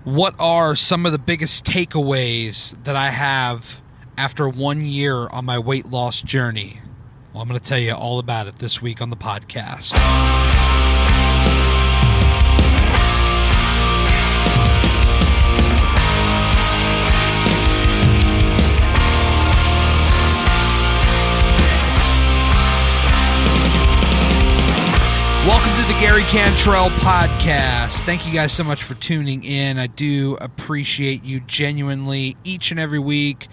What are some of the biggest takeaways that I have after 1 year on my weight loss journey? Well, I'm going to tell you all about it this week on the podcast. Welcome to the Gary Cantrell podcast. Thank you guys so much for tuning in. I do appreciate you genuinely each and every week.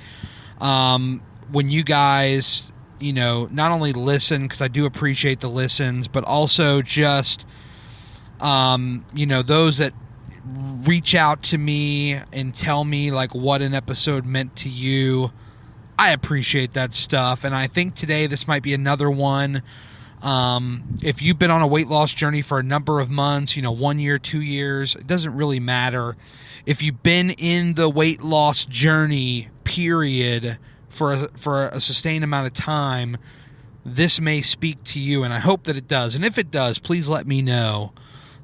When you guys, not only listen, because I do appreciate the listens, but also just, those that reach out to me and tell me like what an episode meant to you. I appreciate that stuff. And I think today this might be another one. If you've been on a weight loss journey for a number of months, 1 year, 2 years, it doesn't really matter. If you've been in the weight loss journey period for a sustained amount of time, this may speak to you, and I hope that it does. And if it does, please let me know.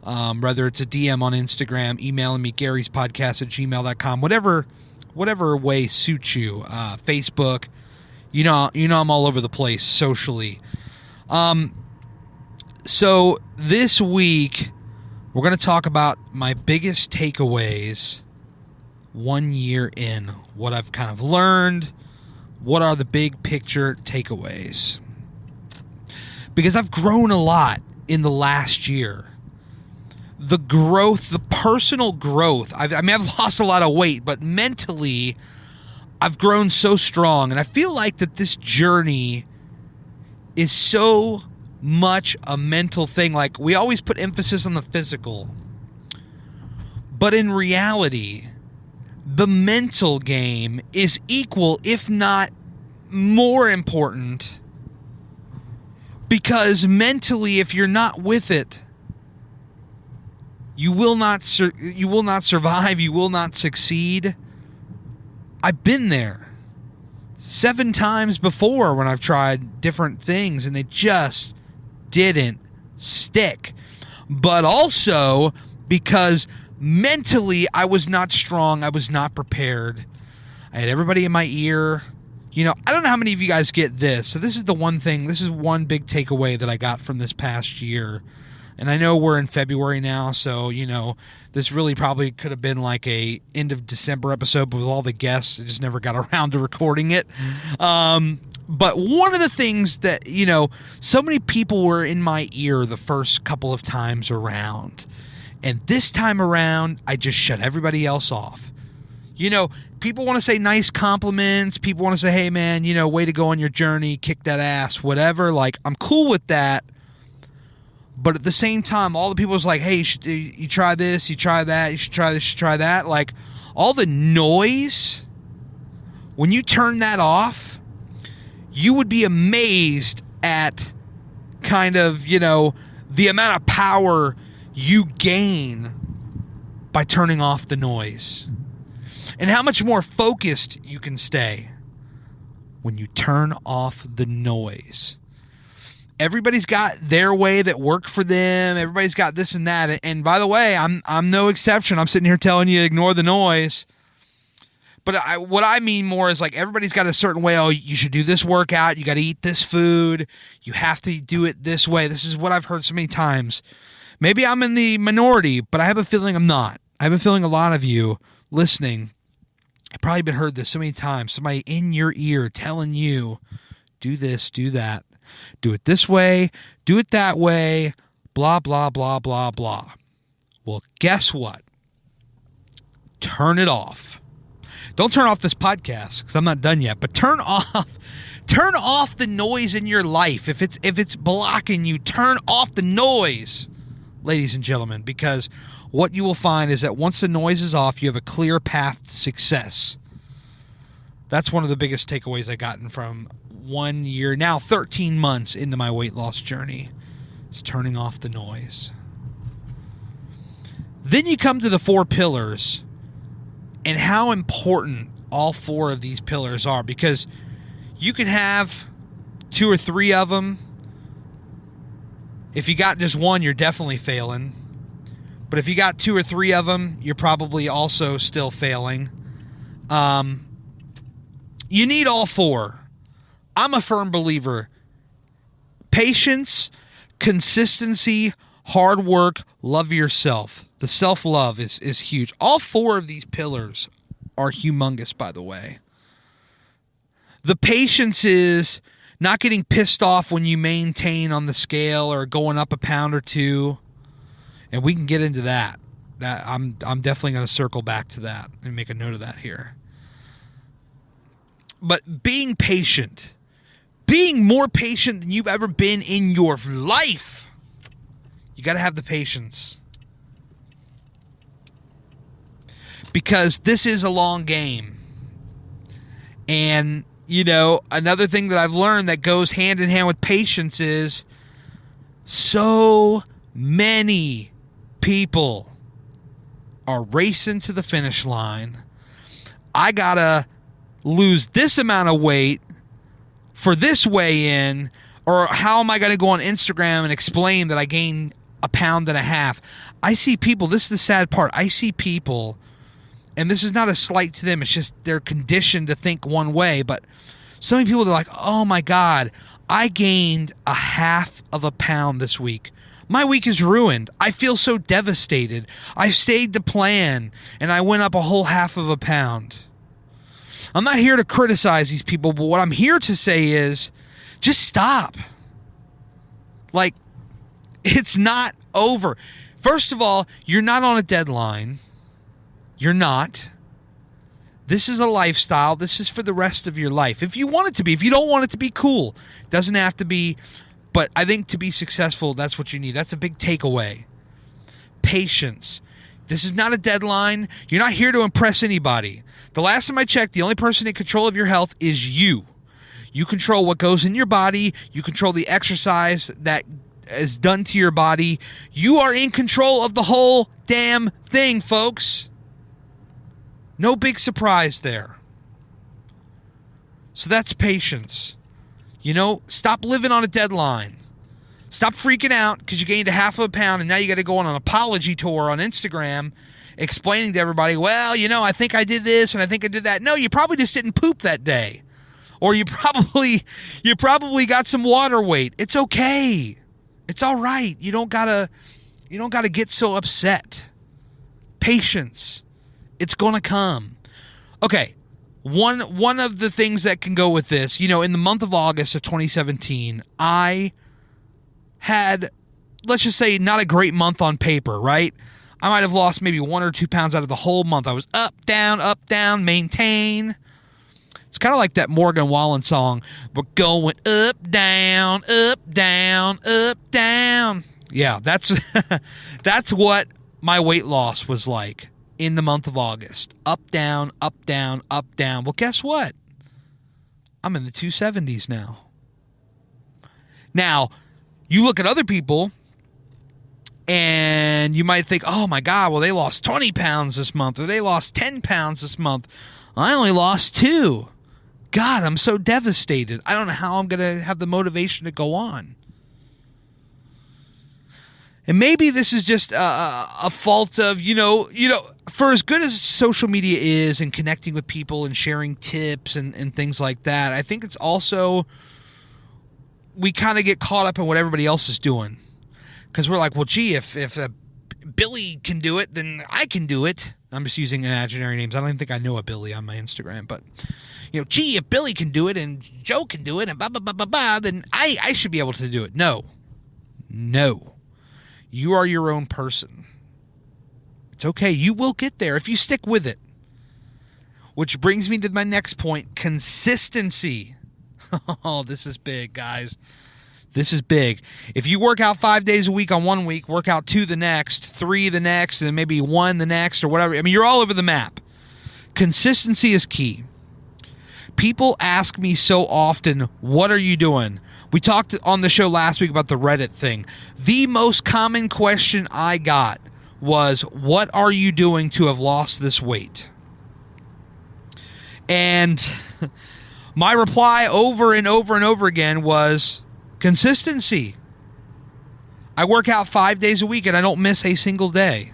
Whether it's a DM on Instagram, emailing me, garyspodcast@gmail.com, whatever way suits you. Facebook, I'm all over the place socially. So this week we're going to talk about my biggest takeaways 1 year in, what I've kind of learned, what are the big picture takeaways, because I've grown a lot in the last year. The growth, the personal growth, I've lost a lot of weight, but mentally I've grown so strong. And I feel like that this journey is so much a mental thing. Like, we always put emphasis on the physical, but in reality, the mental game is equal, if not more important, because mentally, if you're not with it, you will not survive, you will not succeed. I've been there 7 times before when I've tried different things and they just didn't stick. But also because mentally I was not strong, I was not prepared. I had everybody in my ear. I don't know how many of you guys get this. So this is one big takeaway that I got from this past year. And I know we're in February now, so, this really probably could have been like a end of December episode, but with all the guests, I just never got around to recording it. But one of the things that, so many people were in my ear the first couple of times around. And this time around, I just shut everybody else off. People want to say nice compliments. People want to say, hey, man, way to go on your journey, kick that ass, whatever. Like, I'm cool with that. But at the same time, all the people was like, hey, you try this, you try that, you should try this, you should try that. Like, all the noise, when you turn that off, you would be amazed at kind of, the amount of power you gain by turning off the noise. And how much more focused you can stay when you turn off the noise. Everybody's got their way that worked for them. Everybody's got this and that. And by the way, I'm no exception. I'm sitting here telling you, ignore the noise. But what I mean more is like, everybody's got a certain way. Oh, you should do this workout. You got to eat this food. You have to do it this way. This is what I've heard so many times. Maybe I'm in the minority, but I have a feeling I'm not. I have a feeling a lot of you listening have probably been heard this so many times. Somebody in your ear telling you, do this, do that. Do it this way, do it that way, blah, blah, blah, blah, blah. Well, guess what? Turn it off. Don't turn off this podcast because I'm not done yet, but turn off the noise in your life. If it's blocking you, turn off the noise, ladies and gentlemen, because what you will find is that once the noise is off, you have a clear path to success. That's one of the biggest takeaways I gotten from 1 year, now 13 months into my weight loss journey, is turning off the noise. Then you come to the 4 pillars and how important all 4 of these pillars are, because you can have 2 or 3 of them. If you got just one, you're definitely failing. But if you got 2 or 3 of them, you're probably also still failing. You need all 4. I'm a firm believer. Patience, consistency, hard work, love yourself. The self-love is huge. All 4 of these pillars are humongous, by the way. The patience is not getting pissed off when you maintain on the scale or going up a pound or 2. And we can get into that. I'm definitely going to circle back to that and make a note of that here. But being patient, being more patient than you've ever been in your life, you got to have the patience. Because this is a long game. And, you know, another thing that I've learned that goes hand in hand with patience is so many people are racing to the finish line. I gotta lose this amount of weight for this weigh-in, or how am I going to go on Instagram and explain that I gained 1.5 pounds? I see people, this is the sad part, I see people, and this is not a slight to them, it's just they're conditioned to think one way, but so many people, they're like, oh my God, I gained 0.5 pound this week. My week is ruined. I feel so devastated. I stayed the plan, and I went up a whole 0.5 pound. I'm not here to criticize these people, but what I'm here to say is just stop. Like, it's not over. First of all, you're not on a deadline. You're not. This is a lifestyle. This is for the rest of your life. If you want it to be. If you don't want it to be, cool. It doesn't have to be. But I think to be successful, that's what you need. That's a big takeaway. Patience. This is not a deadline. You're not here to impress anybody. The last time I checked, the only person in control of your health is you. You control what goes in your body. You control the exercise that is done to your body. You are in control of the whole damn thing, folks. No big surprise there. So that's patience. You know, stop living on a deadline. Stop freaking out because you gained 0.5 pound and now you got to go on an apology tour on Instagram explaining to everybody, well, you know, I think I did this and I think I did that. No, you probably just didn't poop that day. Or you probably got some water weight. It's okay. It's all right. You don't gotta get so upset. Patience. It's gonna come. Okay. One of the things that can go with this, you know, in the month of August of 2017, I had, let's just say, not a great month on paper, right? I might have lost maybe 1 or 2 pounds out of the whole month. I was up, down, maintain. It's kind of like that Morgan Wallen song. We're going up, down, up, down, up, down. Yeah, that's what my weight loss was like in the month of August. Up, down, up, down, up, down. Well, guess what? I'm in the 270s now. Now, you look at other people and you might think, oh my God, well, they lost 20 pounds this month or they lost 10 pounds this month. I only lost 2. God, I'm so devastated. I don't know how I'm going to have the motivation to go on. And maybe this is just a fault of, you know, for as good as social media is and connecting with people and sharing tips and things like that, I think it's also, we kind of get caught up in what everybody else is doing. Because we're like, well, gee, if Billy can do it, then I can do it. I'm just using imaginary names. I don't even think I know a Billy on my Instagram, but, you know, gee, if Billy can do it and Joe can do it and blah, blah, blah, blah, blah, then I should be able to do it. No. You are your own person. It's okay. You will get there if you stick with it. Which brings me to my next point, consistency. Oh, this is big, guys. This is big. If you work out 5 days a week on one week, work out 2 the next, 3 the next, and then maybe 1 the next or whatever. I mean, you're all over the map. Consistency is key. People ask me so often, what are you doing? We talked on the show last week about the Reddit thing. The most common question I got was, what are you doing to have lost this weight? And my reply over and over and over again was consistency. I work out 5 days a week and I don't miss a single day.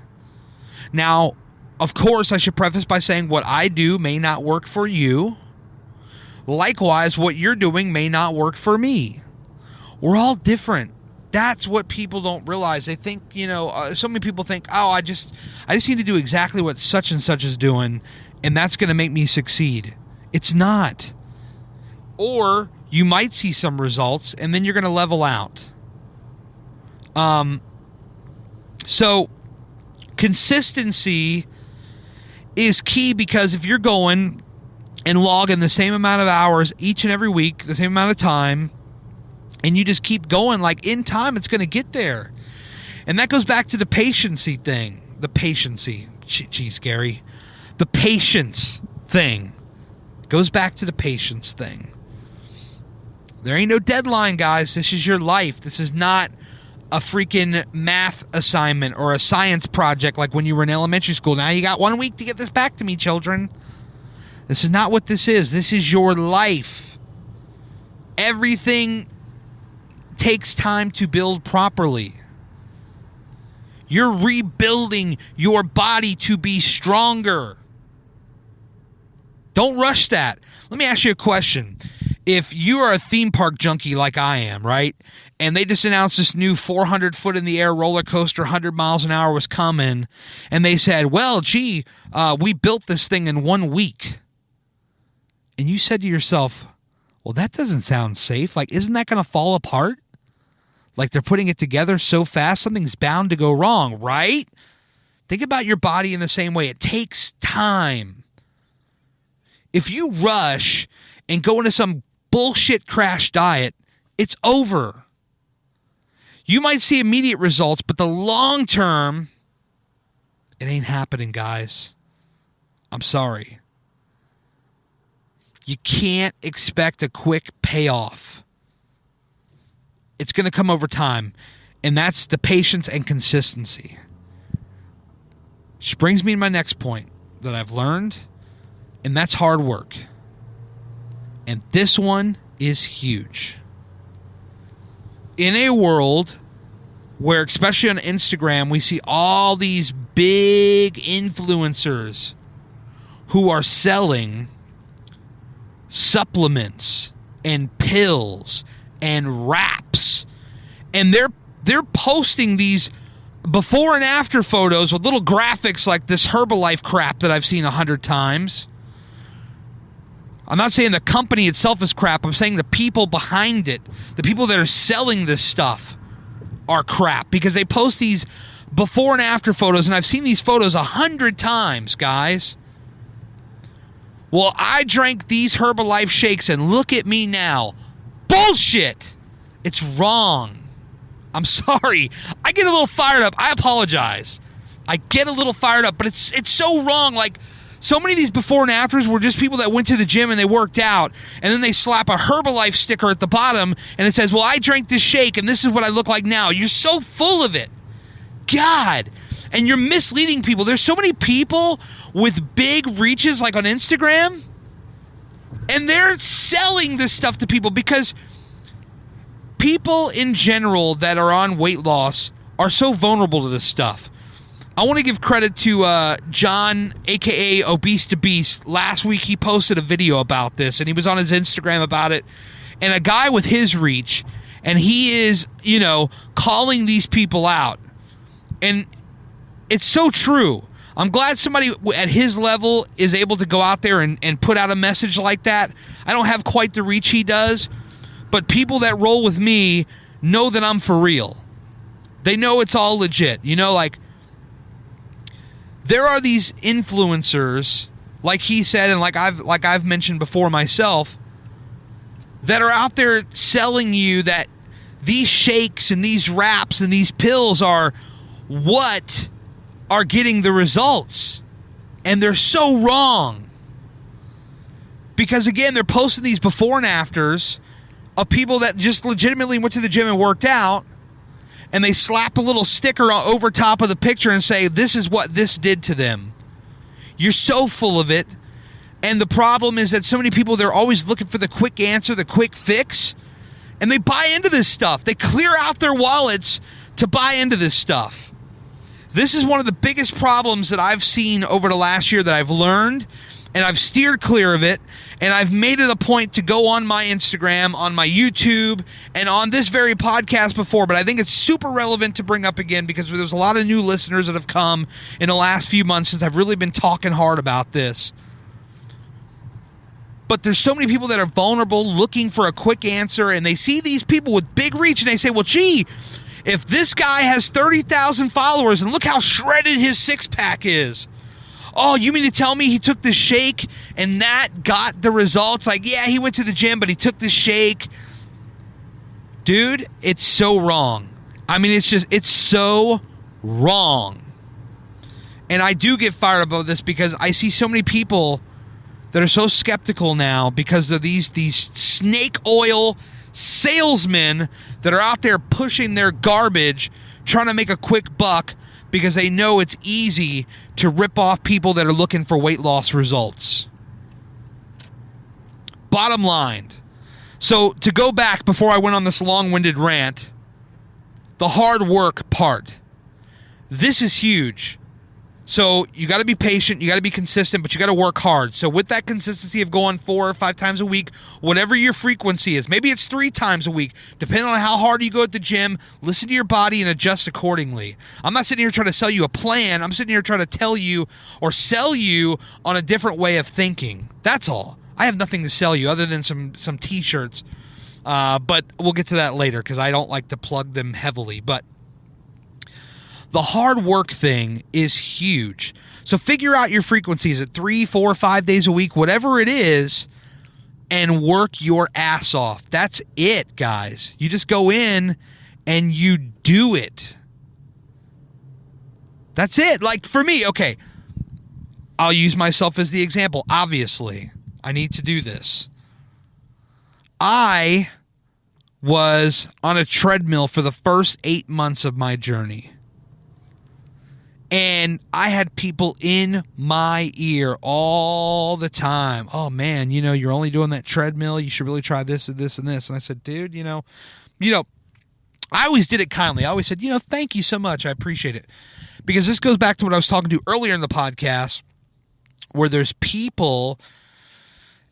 Now, of course, I should preface by saying what I do may not work for you. Likewise, what you're doing may not work for me. We're all different. That's what people don't realize. They think, so many people think, oh, I just need to do exactly what such and such is doing, and that's going to make me succeed. It's not. Or you might see some results, and then you're going to level out. So consistency is key, because if you're going and logging the same amount of hours each and every week, the same amount of time, and you just keep going, like, in time, it's going to get there. And that goes back to the patiency thing. The patiency. Geez, Gary. The patience thing. Goes back to the patience thing. There ain't no deadline, guys. This is your life. This is not a freaking math assignment or a science project like when you were in elementary school. Now you got 1 week to get this back to me, children. This is not what this is. This is your life. Everything takes time to build properly. You're rebuilding your body to be stronger. Don't rush that. Let me ask you a question. If you are a theme park junkie like I am, right, and they just announced this new 400-foot-in-the-air roller coaster, 100 miles an hour was coming, and they said, well, gee, we built this thing in 1 week. And you said to yourself, well, that doesn't sound safe. Like, isn't that going to fall apart? Like, they're putting it together so fast, something's bound to go wrong, right? Think about your body in the same way. It takes time. If you rush and go into some bullshit crash diet, it's over. You might see immediate results, but the long term, it ain't happening, guys. I'm sorry. You can't expect a quick payoff. It's going to come over time, and that's the patience and consistency. Which brings me to my next point that I've learned, and that's hard work. And this one is huge. In a world where, especially on Instagram, we see all these big influencers who are selling supplements and pills and wraps, and they're posting these before and after photos with little graphics like this Herbalife crap that I've seen 100 times. I'm not saying the company itself is crap. I'm saying the people behind it, the people that are selling this stuff, are crap, because they post these before and after photos, and I've seen these photos 100 times, guys. Well, I drank these Herbalife shakes and look at me now. Bullshit! It's wrong. I'm sorry. I get a little fired up. I apologize. I get a little fired up, but it's so wrong. Like, so many of these before and afters were just people that went to the gym and they worked out, and then they slap a Herbalife sticker at the bottom and it says, well, I drank this shake and this is what I look like now. You're so full of it. God. And you're misleading people. There's so many people with big reaches like on Instagram, and they're selling this stuff to people, because people in general that are on weight loss are so vulnerable to this stuff. I want to give credit to John, a.k.a. Obese to Beast. Last week he posted a video about this, and he was on his Instagram about it. And a guy with his reach, and he is, calling these people out. And it's so true. I'm glad somebody at his level is able to go out there and put out a message like that. I don't have quite the reach he does, but people that roll with me know that I'm for real. They know it's all legit. There are these influencers, like he said, and like I've mentioned before myself, that are out there selling you that these shakes and these wraps and these pills are what are getting the results. And they're so wrong. Because again, they're posting these before and afters of people that just legitimately went to the gym and worked out, and they slap a little sticker over top of the picture and say, this is what this did to them. You're so full of it. And the problem is that so many people, they're always looking for the quick answer, the quick fix, and they buy into this stuff. They clear out their wallets to buy into this stuff. This is one of the biggest problems that I've seen over the last year that I've learned, and I've steered clear of it, and I've made it a point to go on my Instagram, on my YouTube, and on this very podcast before, but I think it's super relevant to bring up again because there's a lot of new listeners that have come in the last few months since I've really been talking hard about this. But there's so many people that are vulnerable, looking for a quick answer, and they see these people with big reach, and they say, well, gee, if this guy has 30,000 followers, and look how shredded his six-pack is. Oh, you mean to tell me he took the shake and that got the results? Like, yeah, he went to the gym, but he took the shake. Dude, it's so wrong. I mean, it's so wrong. And I do get fired up about this because I see so many people that are so skeptical now because of these snake oil salesmen that are out there pushing their garbage, trying to make a quick buck because they know it's easy to rip off people that are looking for weight loss results. Bottom line. So to go back before I went on this long-winded rant, the hard work part. This is huge. So you got to be patient, you got to be consistent, but you got to work hard. So with that consistency of going 4 or 5 times a week, whatever your frequency is, maybe it's 3 times a week, depending on how hard you go at the gym, listen to your body and adjust accordingly. I'm not sitting here trying to sell you a plan. I'm sitting here trying to tell you or sell you on a different way of thinking. That's all. I have nothing to sell you other than some t-shirts. But we'll get to that later because I don't like to plug them heavily. But the hard work thing is huge. So figure out your frequencies at 3, 4, 5 days a week, whatever it is, and work your ass off. That's it, guys. You just go in and you do it. That's it. Like for me, okay, I'll use myself as the example. Obviously, I need to do this. I was on a treadmill for the first 8 months of my journey. And I had people in my ear all the time. Oh, man, you're only doing that treadmill. You should really try this and this and this. And I said, dude, I always did it kindly. I always said, thank you so much. I appreciate it. Because this goes back to what I was talking to earlier in the podcast where there's people,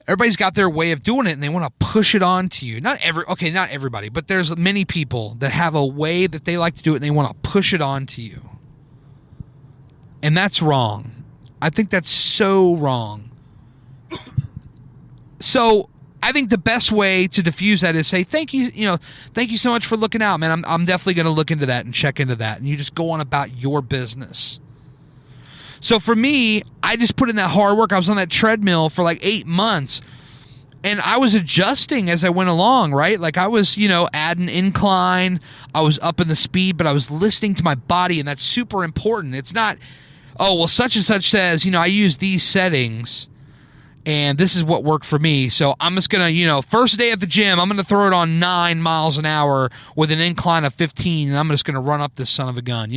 everybody's got their way of doing it and they want to push it on to you. Not everybody, but there's many people that have a way that they like to do it and they want to push it on to you. And that's wrong. I think that's so wrong. So I think the best way to diffuse that is say, thank you so much for looking out, man. I'm definitely going to look into that and check into that. And you just go on about your business. So for me, I just put in that hard work. I was on that treadmill for like 8 months. And I was adjusting as I went along, right? Like I was, adding incline. I was up in the speed, but I was listening to my body. And that's super important. It's not, oh, well, such and such says, I use these settings and this is what worked for me. So I'm just going to, first day at the gym, I'm going to throw it on 9 miles an hour with an incline of 15 and I'm just going to run up this son of a gun.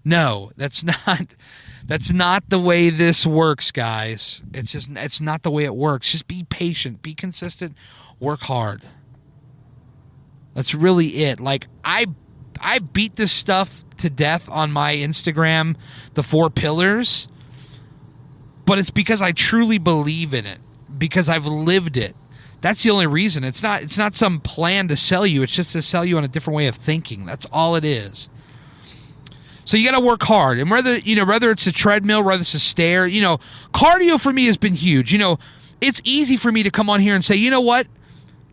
No, that's not the way this works, guys. It's not the way it works. Just be patient, be consistent, work hard. That's really it. Like I beat this stuff to death on my Instagram, the 4 pillars, but it's because I truly believe in it, because I've lived it. That's the only reason. It's not some plan to sell you. It's just to sell you on a different way of thinking. That's all it is. So you got to work hard. And whether it's a treadmill, whether it's a stair, cardio for me has been huge. It's easy for me to come on here and say, you know what?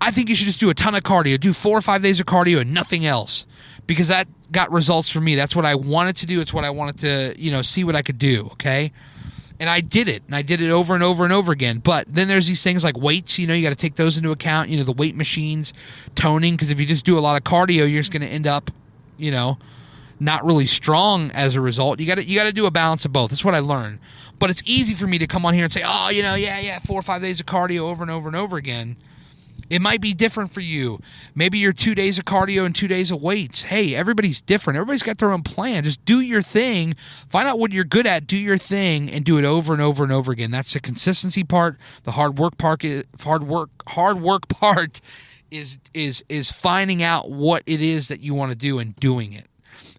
I think you should just do a ton of cardio. Do 4 or 5 days of cardio and nothing else. Because that got results for me. That's what I wanted to do. It's what I wanted to, see what I could do, okay? And I did it. And I did it over and over and over again. But then there's these things like weights. You got to take those into account. The weight machines, toning. Because if you just do a lot of cardio, you're just going to end up, not really strong as a result. You got to do a balance of both. That's what I learned. But it's easy for me to come on here and say, oh, 4 or 5 days of cardio over and over and over again. It might be different for you. Maybe you're 2 days of cardio and 2 days of weights. Hey, everybody's different. Everybody's got their own plan. Just do your thing. Find out what you're good at. Do your thing and do it over and over and over again. That's the consistency part. The hard work part is finding out what it is that you want to do and doing it.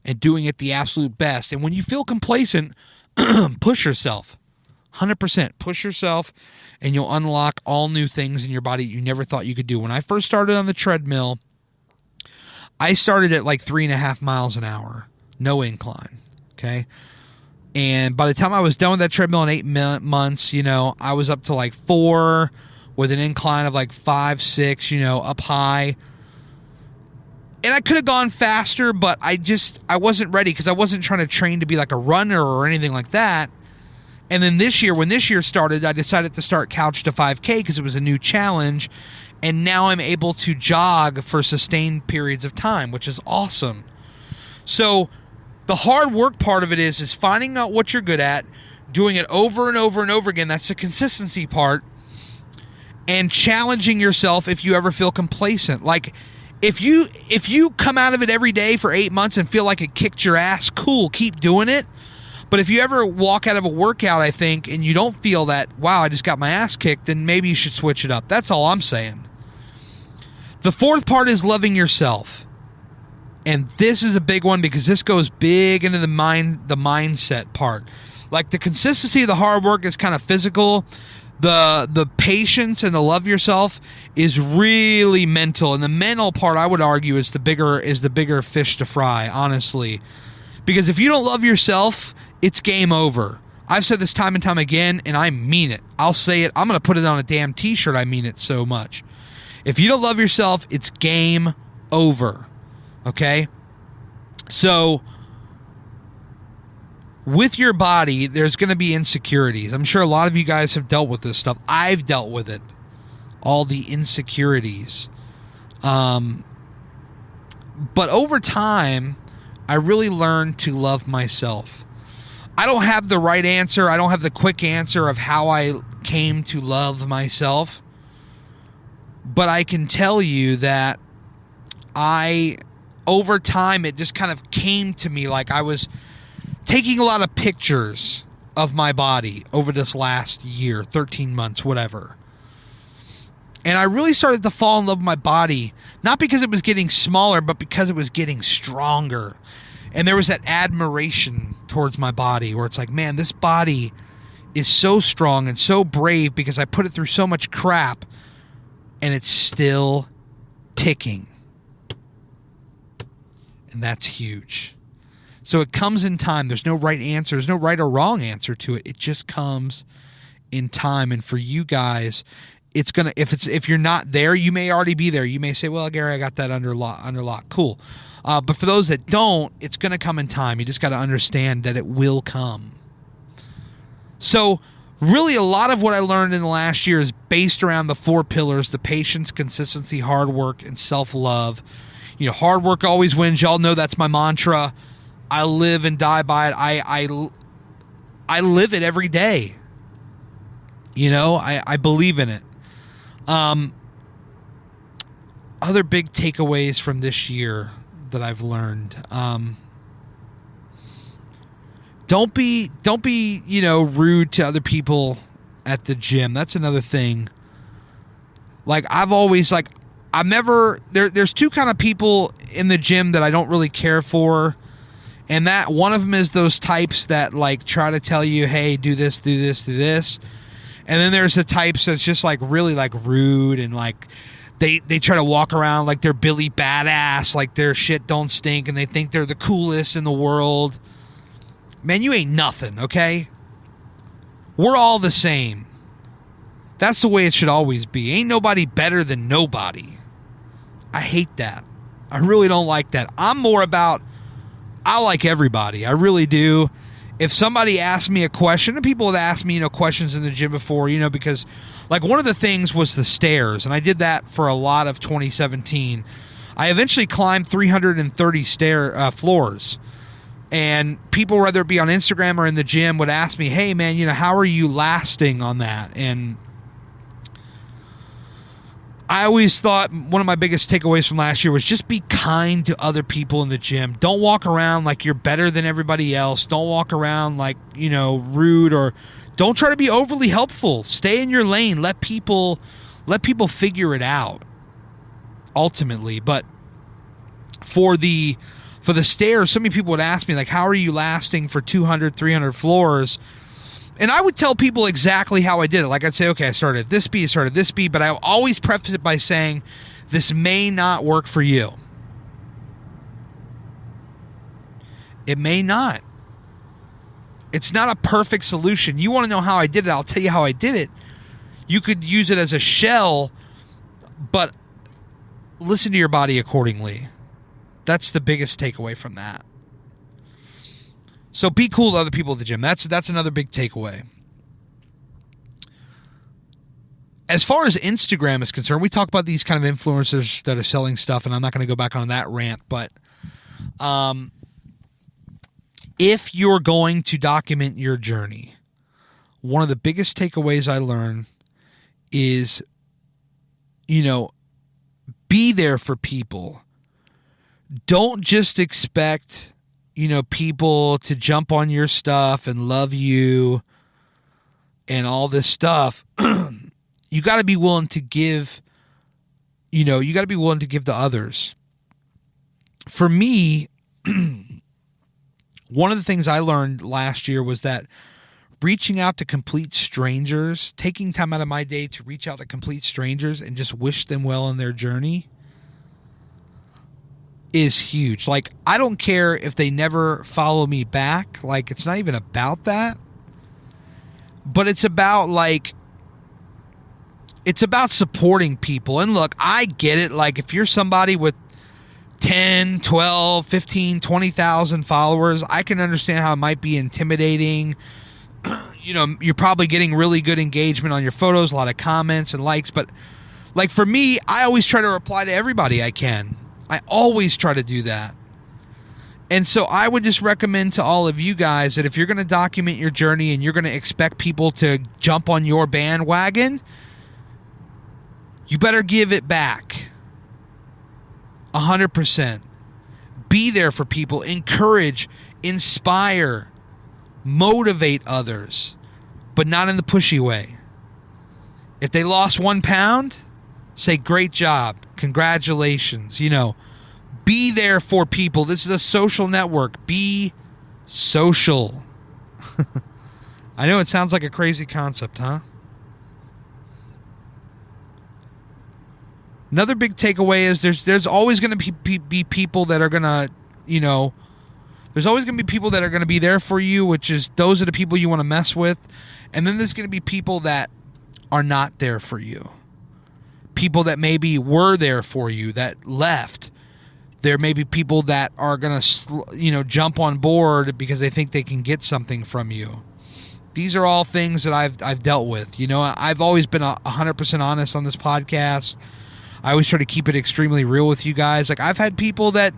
and doing it the absolute best. And when you feel complacent, push yourself. 100%. Push yourself, and you'll unlock all new things in your body you never thought you could do. When I first started on the treadmill, I started at like 3.5 miles an hour, no incline, and by the time I was done with that treadmill in 8 months, I was up to like 4 with an incline of like 5, 6, up high. And I could have gone faster, but I wasn't ready because I wasn't trying to train to be like a runner or anything like that. And then when this year started, I decided to start Couch to 5K because it was a new challenge. And now I'm able to jog for sustained periods of time, which is awesome. So the hard work part of it is finding out what you're good at, doing it over and over and over again. That's the consistency part. And challenging yourself if you ever feel complacent. Like, if you come out of it every day for 8 months and feel like it kicked your ass, cool, keep doing it. But if you ever walk out of a workout, I think, and you don't feel that, wow, I just got my ass kicked, then maybe you should switch it up. That's all I'm saying. The fourth part is loving yourself. And this is a big one because this goes big into the mindset part. Like, the consistency of the hard work is kind of physical. The patience and the love yourself is really mental. And the mental part, I would argue, is the bigger fish to fry, honestly. Because if you don't love yourself, it's game over. I've said this time and time again, and I mean it. I'll say it. I'm going to put it on a damn t-shirt. I mean it so much. If you don't love yourself, it's game over. Okay? So, with your body, there's going to be insecurities. I'm sure a lot of you guys have dealt with this stuff. I've dealt with it. All the insecurities. But over time, I really learned to love myself. I don't have the right answer. I don't have the quick answer of how I came to love myself. But I can tell you that over time, it just kind of came to me like I was taking a lot of pictures of my body over this last year, 13 months, whatever. And I really started to fall in love with my body, not because it was getting smaller, but because it was getting stronger. And there was that admiration towards my body where it's like, man, this body is so strong and so brave because I put it through so much crap and it's still ticking. And that's huge. So it comes in time. There's no right answer. There's no right or wrong answer to it. It just comes in time. And for you guys, it's gonna if you're not there, you may already be there. You may say, well, Gary, I got that under lock. Cool. But for those that don't, it's gonna come in time. You just got to understand that it will come. So really, a lot of what I learned in the last year is based around the 4 pillars: the patience, consistency, hard work, and self-love. Hard work always wins. Y'all know that's my mantra. I live and die by it. I live it every day. I believe in it. Other big takeaways from this year that I've learned. Don't be rude to other people at the gym. That's another thing. There's 2 kind of people in the gym that I don't really care for. And that one of them is those types that try to tell you, hey, do this, do this, do this. And then there's the types that's just really rude and they try to walk around like they're Billy Badass, like their shit don't stink and they think they're the coolest in the world. Man, you ain't nothing, okay? We're all the same. That's the way it should always be. Ain't nobody better than nobody. I hate that. I really don't like that. I'm more about I like everybody. I really do. If somebody asks me a question, and people have asked me, questions in the gym before, because one of the things was the stairs, and I did that for a lot of 2017. I eventually climbed 330 floors, and people, whether it be on Instagram or in the gym, would ask me, hey man, how are you lasting on that? And I always thought one of my biggest takeaways from last year was just be kind to other people in the gym. Don't walk around like you're better than everybody else. Don't walk around rude, or don't try to be overly helpful. Stay in your lane. Let people figure it out ultimately. But for the For the stairs, so many people would ask me, like, how are you lasting for 200, 300 floors? And I would tell people exactly how I did it. Like, I'd say, okay, I started at this speed, but I always preface it by saying, this may not work for you. It may not. It's not a perfect solution. You want to know how I did it? I'll tell you how I did it. You could use it as a shell, but listen to your body accordingly. That's the biggest takeaway from that. So be cool to other people at the gym. That's another big takeaway. As far as Instagram is concerned, we talk about these kind of influencers that are selling stuff, and I'm not going to go back on that rant, but if you're going to document your journey, one of the biggest takeaways I learned is, be there for people. Don't just expect, people to jump on your stuff and love you and all this stuff. You got to be willing to give, to others. For me, one of the things I learned last year was that reaching out to complete strangers, taking time out of my day to reach out to complete strangers and just wish them well in their journey is huge. Like, I don't care if they never follow me back. Like, it's not even about that. But it's about, it's about supporting people. And look, I get it. Like, if you're somebody with 10, 12, 15, 20,000 followers, I can understand how it might be intimidating. You're probably getting really good engagement on your photos, a lot of comments and likes. But, like, for me, I always try to reply to everybody I can. I always try to do that. And so I would just recommend to all of you guys that if you're going to document your journey and you're going to expect people to jump on your bandwagon, you better give it back. 100%. Be there for people. Encourage, inspire, motivate others, but not in the pushy way. If they lost 1 pound, say, great job. Congratulations. Be there for people. This is a social network. Be social. I know it sounds like a crazy concept, huh? Another big takeaway is there's always going to be people that are going to, there's always going to be people that are going to be there for you, which is those are the people you want to mess with. And then there's going to be people that are not there for you. People that maybe were there for you that left. There may be people that are going to, jump on board because they think they can get something from you. These are all things that I've dealt with. I've always been 100% honest on this podcast. I always try to keep it extremely real with you guys. Like, I've had people that,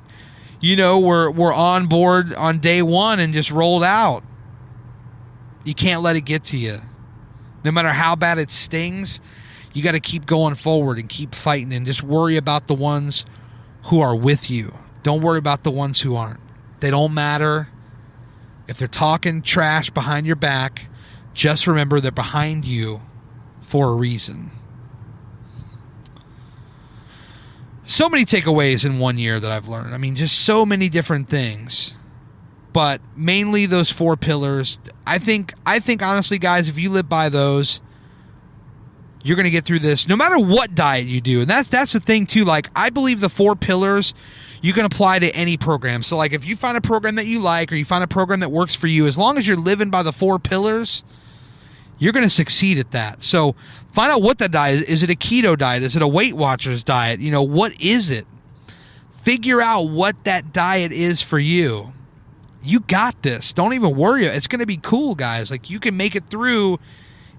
were on board on day one and just rolled out. You can't let it get to you. No matter how bad it stings, you got to keep going forward and keep fighting and just worry about the ones who are with you. Don't worry about the ones who aren't. They don't matter. If they're talking trash behind your back, just remember they're behind you for a reason. So many takeaways in 1 year that I've learned. I mean, just so many different things. But mainly those 4 pillars. I think honestly, guys, if you live by those, you're going to get through this no matter what diet you do. And that's the thing too. Like, I believe the 4 pillars you can apply to any program. So, like, if you find a program that you like or you find a program that works for you, as long as you're living by the 4 pillars, you're going to succeed at that. So find out what that diet is. Is it a keto diet? Is it a Weight Watchers diet? What is it? Figure out what that diet is for you. You got this. Don't even worry. It's going to be cool, guys. Like, you can make it through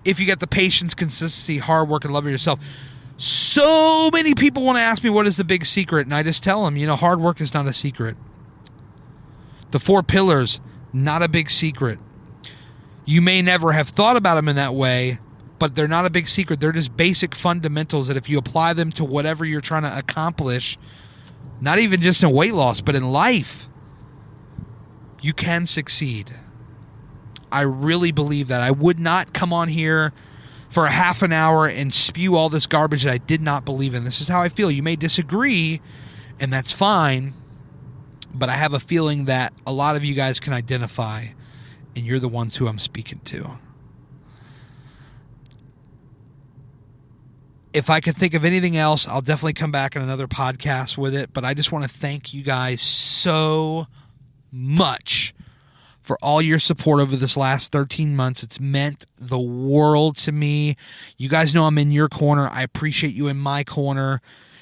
if you get the patience, consistency, hard work, and love of yourself. So many people want to ask me what is the big secret, and I just tell them, hard work is not a secret. The 4 pillars, not a big secret. You may never have thought about them in that way, but they're not a big secret. They're just basic fundamentals that if you apply them to whatever you're trying to accomplish, not even just in weight loss, but in life, you can succeed. I really believe that. I would not come on here for a half an hour and spew all this garbage that I did not believe in. This is how I feel. You may disagree, and that's fine, but I have a feeling that a lot of you guys can identify, and you're the ones who I'm speaking to. If I could think of anything else, I'll definitely come back in another podcast with it, but I just want to thank you guys so much for all your support over this last 13 months. It's meant the world to me. You guys know I'm in your corner. I appreciate you in my corner.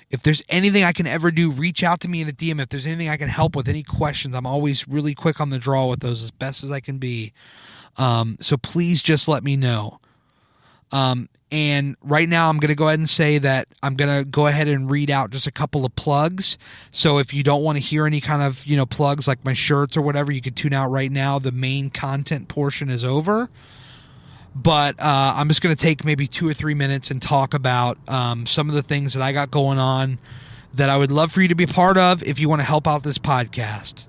If there's anything I can ever do, reach out to me in a DM. If there's anything I can help with, any questions, I'm always really quick on the draw with those as best as I can be. So please just let me know. And right now I'm going to go ahead and say that I'm going to go ahead and read out just a couple of plugs. So if you don't want to hear any kind of, plugs like my shirts or whatever, you can tune out right now. The main content portion is over. But I'm just going to take maybe 2 or 3 minutes and talk about some of the things that I got going on that I would love for you to be a part of if you want to help out this podcast.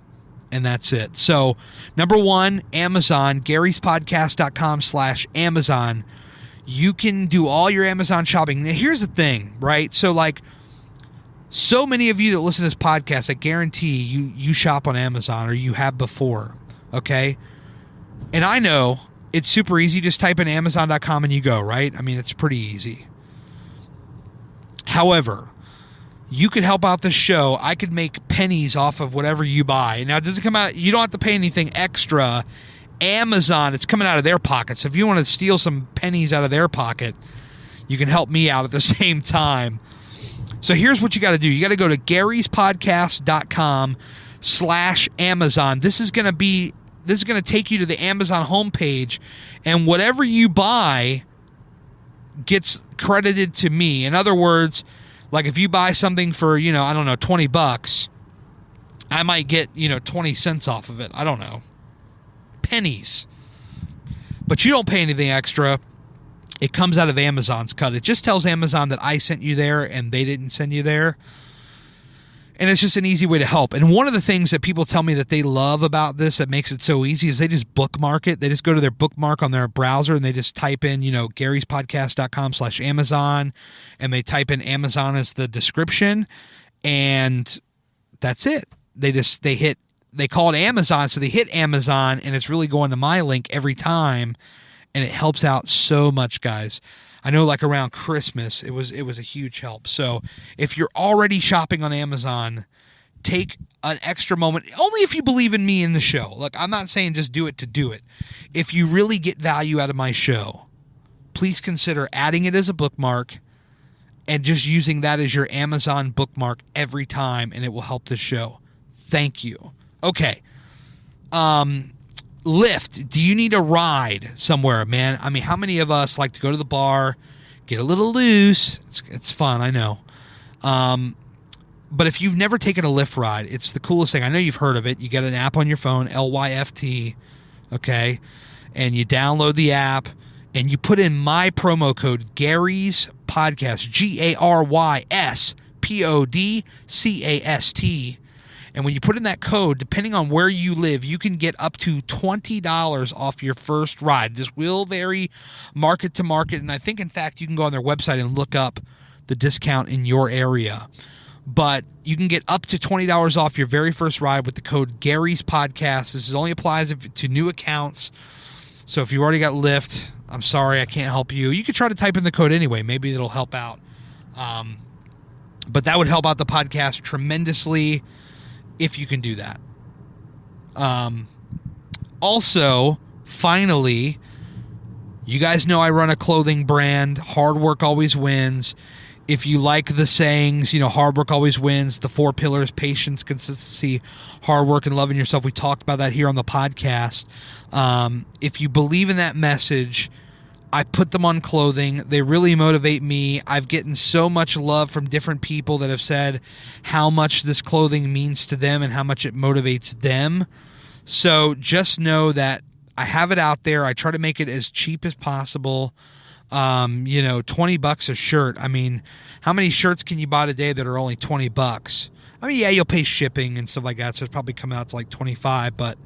And that's it. So, number one, Amazon, Gary'sPodcast.com/Amazon. You can do all your Amazon shopping. Now, here's the thing, right? So, so many of you that listen to this podcast, I guarantee you shop on Amazon, or you have before, okay? And I know it's super easy. Just type in Amazon.com and you go, right? I mean, it's pretty easy. However, you could help out the show. I could make pennies off of whatever you buy. Now, it doesn't come out, you don't have to pay anything extra. Amazon, it's coming out of their pocket. So if you want to steal some pennies out of their pocket, you can help me out at the same time. So here's what you got to do. You got to go to Gary'sPodcast.com/Amazon. This is going to take you to the Amazon homepage, and whatever you buy gets credited to me. In other words, like if you buy something for, $20, I might get, 20 cents off of it. I don't know. Pennies. But you don't pay anything extra. It comes out of Amazon's cut. It just tells Amazon that I sent you there and they didn't send you there. And it's just an easy way to help. And one of the things that people tell me that they love about this that makes it so easy is they just bookmark it. They just go to their bookmark on their browser and they just type in, Gary'sPodcast.com/Amazon, and they type in Amazon as the description, and that's it. They call it Amazon, so they hit Amazon, and it's really going to my link every time, and it helps out so much, guys. I know, around Christmas, it was a huge help. So if you're already shopping on Amazon, take an extra moment, only if you believe in me in the show. Look, I'm not saying just do it to do it. If you really get value out of my show, please consider adding it as a bookmark and just using that as your Amazon bookmark every time, and it will help the show. Thank you. Okay. Lyft. Do you need a ride somewhere, man? I mean, how many of us like to go to the bar, get a little loose? It's fun, I know. But if you've never taken a Lyft ride, it's the coolest thing. I know you've heard of it. You get an app on your phone, LYFT, okay? And you download the app, and you put in my promo code, Gary's Podcast, Gary'sPodcast. And when you put in that code, depending on where you live, you can get up to $20 off your first ride. This will vary market to market. And I think, in fact, you can go on their website and look up the discount in your area. But you can get up to $20 off your very first ride with the code Gary's Podcast. This only applies to new accounts. So if you already got Lyft, I'm sorry, I can't help you. You could try to type in the code anyway. Maybe it'll help out. But that would help out the podcast tremendously if you can do that. Also, finally, you guys know I run a clothing brand. Hard work always wins. If you like the sayings, hard work always wins. The 4 pillars: patience, consistency, hard work, and loving yourself. We talked about that here on the podcast. If you believe in that message, I put them on clothing. They really motivate me. I've gotten so much love from different people that have said how much this clothing means to them and how much it motivates them. So just know that I have it out there. I try to make it as cheap as possible. $20 a shirt. I mean, how many shirts can you buy today that are only $20? I mean, yeah, you'll pay shipping and stuff like that, so it's probably come out to like $25, but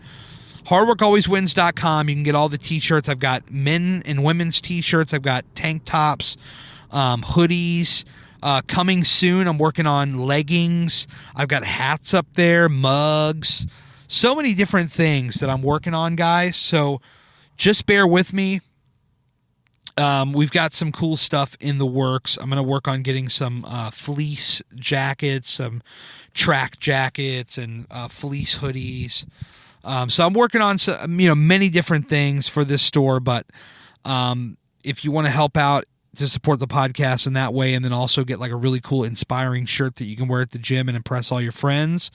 hardworkalwayswins.com. You can get all the t-shirts. I've got men and women's t-shirts. I've got tank tops, hoodies, Coming soon, I'm working on leggings. I've got hats up there, mugs, so many different things that I'm working on, guys. So just bear with me. We've got some cool stuff in the works. I'm going to work on getting some fleece jackets, some track jackets, and fleece hoodies. So I'm working on some, many different things for this store. But if you want to help out to support the podcast in that way, and then also get like a really cool, inspiring shirt that you can wear at the gym and impress all your friends,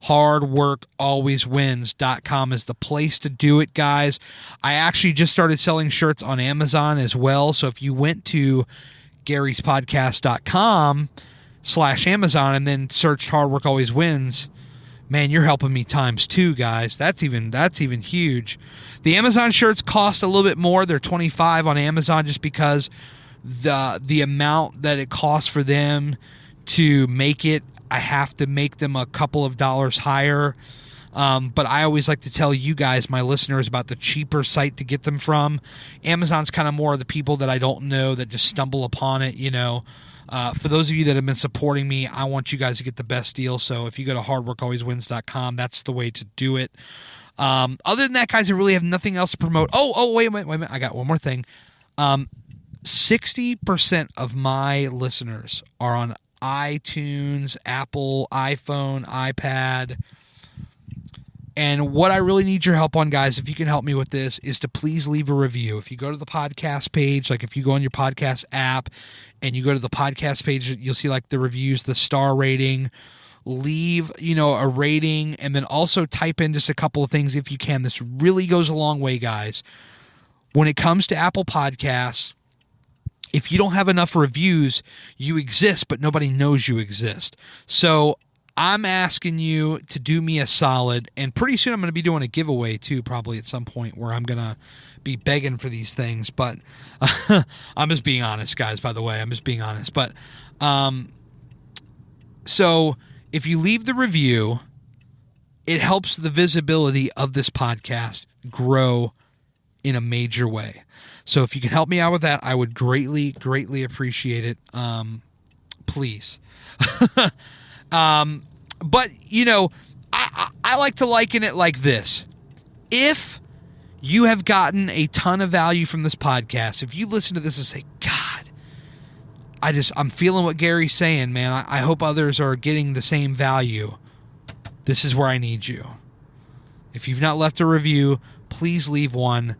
hardworkalwayswins.com is the place to do it, guys. I actually just started selling shirts on Amazon as well. So if you went to garyspodcast.com/Amazon and then searched Hard Work Always Wins, man, you're helping me times 2, guys. That's even huge. The Amazon shirts cost a little bit more. They're $25 on Amazon just because the amount that it costs for them to make it, I have to make them a couple of dollars higher. But I always like to tell you guys, my listeners, about the cheaper site to get them from. Amazon's kind of more of the people that I don't know that just stumble upon it, For those of you that have been supporting me, I want you guys to get the best deal. So if you go to hardworkalwayswins.com, that's the way to do it. Other than that, guys, I really have nothing else to promote. Wait a minute. I got one more thing. 60% of my listeners are on iTunes, Apple, iPhone, iPad. And what I really need your help on, guys, if you can help me with this, is to please leave a review. If you go to the podcast page, like if you go on your podcast app and you go to the podcast page, you'll see like the reviews, the star rating. Leave, a rating, and then also type in just a couple of things if you can. This really goes a long way, guys. When it comes to Apple Podcasts, if you don't have enough reviews, you exist, but nobody knows you exist. So I'm asking you to do me a solid, and pretty soon I'm going to be doing a giveaway too, probably at some point, where I'm going to be begging for these things. But I'm just being honest, guys, by the way. I'm just being honest. But so if you leave the review, it helps the visibility of this podcast grow in a major way. So if you can help me out with that, I would greatly, greatly appreciate it. Please. But, I like to liken it like this. If you have gotten a ton of value from this podcast, if you listen to this and say, God, I'm feeling what Gary's saying, man. I hope others are getting the same value. This is where I need you. If you've not left a review, please leave one,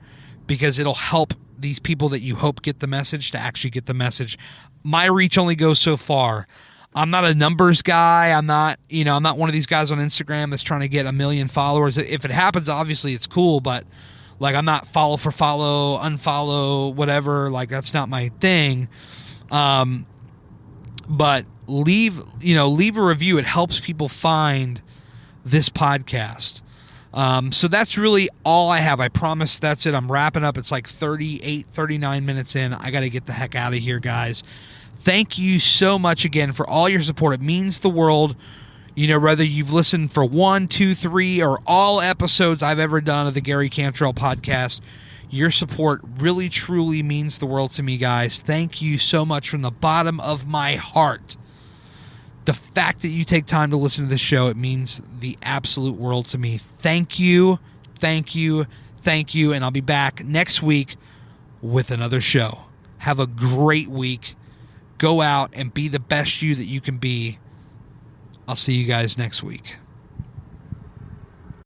because it'll help these people that you hope get the message to actually get the message. My reach only goes so far. I'm not a numbers guy. I'm not one of these guys on Instagram that's trying to get 1 million followers. If it happens, obviously it's cool, but like I'm not follow for follow, unfollow, whatever. Like that's not my thing. But leave a review. It helps people find this podcast. So that's really all I have. I promise that's it. I'm wrapping up. It's like 39 minutes in. I got to get the heck out of here, guys. Thank you so much again for all your support. It means the world. Whether you've listened for 1, 2, 3, or all episodes I've ever done of the Gary Cantrell podcast, your support really, truly means the world to me, guys. Thank you so much from the bottom of my heart. The fact that you take time to listen to this show, it means the absolute world to me. Thank you, thank you, thank you, and I'll be back next week with another show. Have a great week. Go out and be the best you that you can be. I'll see you guys next week.